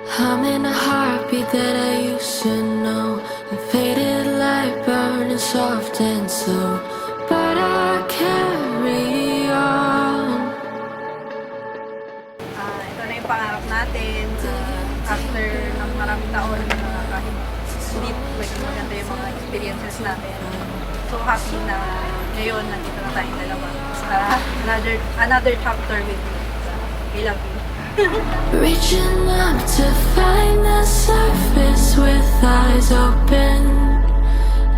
I'm in a heartbeat that I used to know. A faded light burning soft and slow, but I carry on. Ito na yung pangarap natin. After ng maraming taon na kahit hindi maging maganda yung mga experiences natin. So happy na ngayon nandito na tayong dalawa. Another chapter with you. I love you. Reaching up to find the surface with eyes open,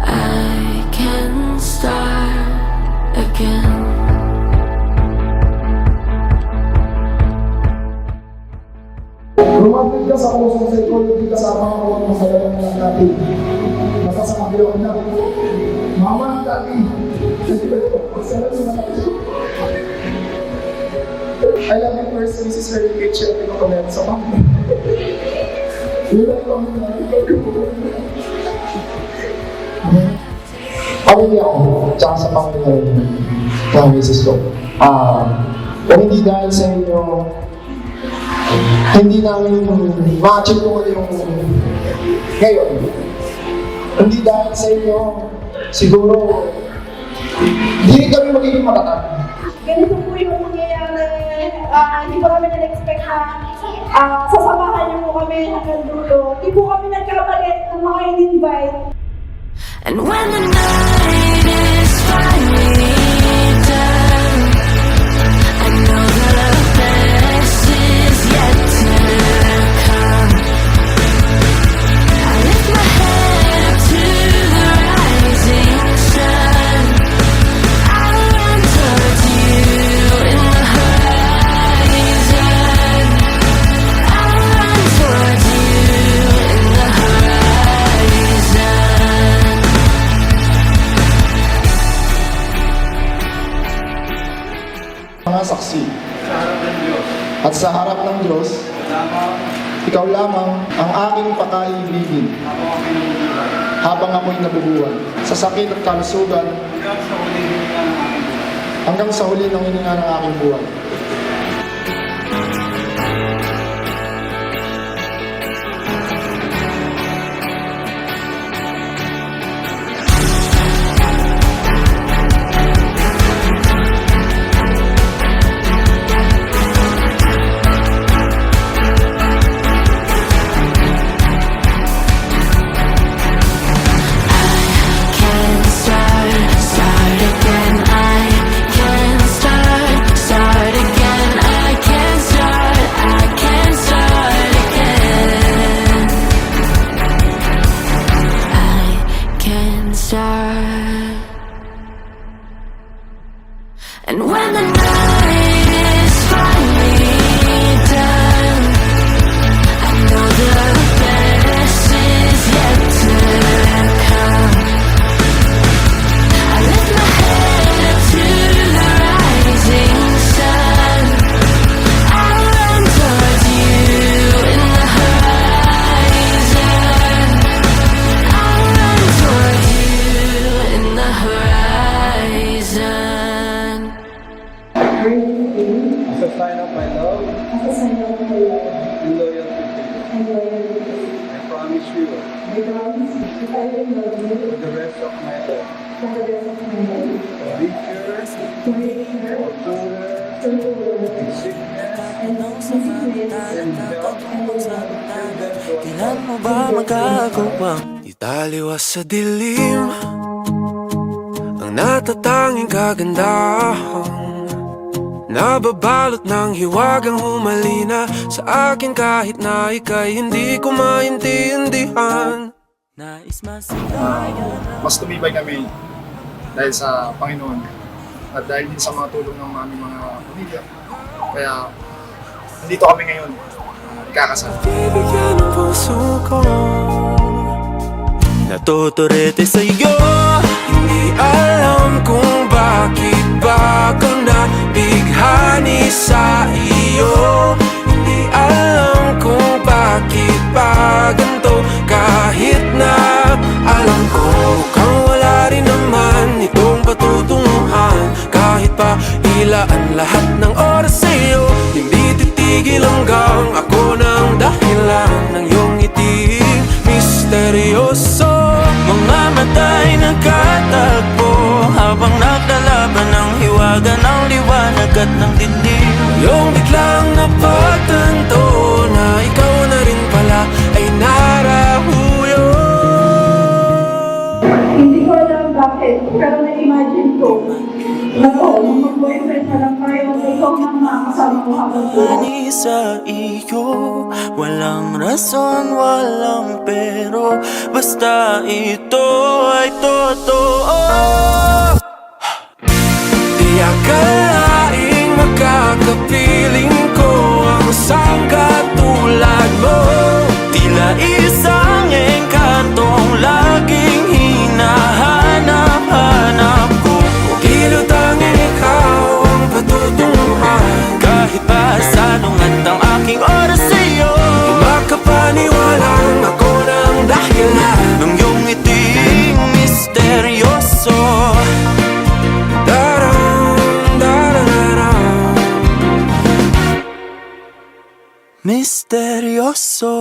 I can start again. Lumapit ka sa kusong psychology kasama ko ng masalalang na natin. Masasama ko na. Mama, Daddy. Masalalang na natin. I love you first, Mrs. Hurley Kitchen. Ito ko meron sa pang. Ilan lang na. Pamilya ko, tsaka sa pamilya ng Mrs. ko. Kung hindi dahil sa inyo, hindi namin ma-achieve ko yung ngayon. Hindi dahil sa inyo, siguro, hindi kami magiging matatag. Ganito po yung nangyayari. Hindi po kami na-expect na sasamahan niyo po kami hanggang dulo. Hindi po kami nagkamalit ng mga in-invite. And when the night is finally done, I know the best is yet to come. I lift my head up to the rising sun. I run towards you in the horizon. I run towards you in the horizon. Mga saksi. At sa harap ng Diyos, ikaw lamang ang aking pakaibigin habang ako'y nabubuhay sa sakit at kalusugan hanggang sa huli ng hininga ng aking buhay. And when the night is finally done, I know the best is yet to come. I lift my head up to the rising sun. I run towards you in the horizon. I run towards you in the horizon. As a sign of my love As a sign of my love and loyalty to you, and loyalty, I promise you I promise that I will love you for the rest of my life, for the rest of my life, richer, to richer, fuller, to fuller, in sickness and sickness, and health, and love. Kailan mo ba magagawang italiwas sa dilim ang natatanging kagandahan? Nababalot ng hiwagang humalina sa akin kahit na ika'y hindi ko maintindihan. Mas tumibay kami dahil sa Panginoon at dahil din sa mga tulong ng aming mga pamilya. Kaya nandito kami ngayon, ikakasal. Bibigyan ng puso ko, natuturete sa'yo. Hindi alam kung bakit ba ka nabighani sa iyo. Hindi alam kung bakit ba ganito, kahit na alam ko mukhang wala rin naman itong patutunguhan. Kahit pa ilaan lahat ng oras sa'yo, hindi titigil hanggang ako nang dahil dahilan ng iyong ngiting misteryoso. Mga mata'y nagkatagpo habang naglalaban ng hiwaga ng liwanag at ng dilim. Iyong biglang napagtanto na ikaw na rin pala ay narahuyo. Hindi ko alam bakit, pero na-imagine ko na nung mag-boyfriend na lang tayo, ikaw na makakasama ko habang buhay. Ni sa iyo, walang rason, walang pero, basta ito ay totoo. Di akalaing makakapiling ko ang isang katulad mo. Tila isang engkantong laging hinahanap-hanap ko. Tila tanging ikaw ang patutunguhan. Kahit pa salungat ang aking oras sa'yo, di makapaniwalang ako ng dahilan ng iyong ngiting misteryoso. Misteryoso.